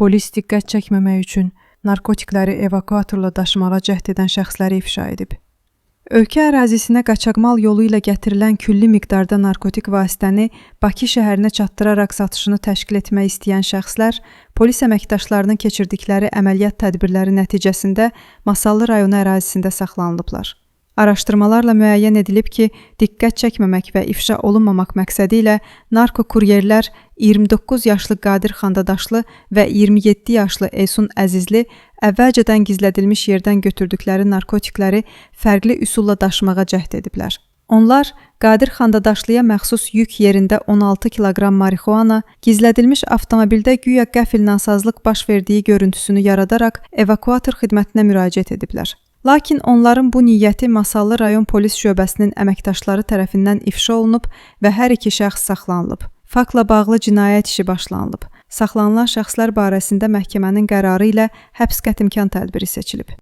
polis diqqət çəkməmək üçün narkotikləri evakuatorla daşımağa cəhd edən şəxsləri ifşa edib. Ölkə ərazisinə qaçaqmal yolu ilə gətirilən külli miqdarda narkotik vasitəni Bakı şəhərinə çatdıraraq satışını təşkil etmək istəyən şəxslər polis əməkdaşlarının keçirdikləri əməliyyat tədbirləri nəticəsində Masallı rayonu ərazisində saxlanılıblar. Araşdırmalarla müəyyən edilib ki, diqqət çəkməmək və ifşa olunmamaq məqsədi ilə narkokuryerlər 29 yaşlı Qadir Xandadaşlı və 27 yaşlı Esun Əzizli əvvəlcədən gizlədilmiş yerdən götürdükləri narkotikləri fərqli üsulla daşımağa cəhd ediblər. Onlar Qadir Xandadaşlıya məxsus yük yerində 16 kiloqram marixuana, gizlədilmiş avtomobildə güya qəfil nasazlıq baş verdiyi görüntüsünü yaradaraq evakuator xidmətinə müraciət ediblər. Lakin onların bu niyyəti Masallı rayon polis şöbəsinin əməkdaşları tərəfindən ifşa olunub və hər iki şəxs saxlanılıb. Faktla bağlı cinayət işi başlanılıb. Saxlanılan şəxslər barəsində məhkəmənin qərarı ilə həbs qətimkan tədbiri seçilib.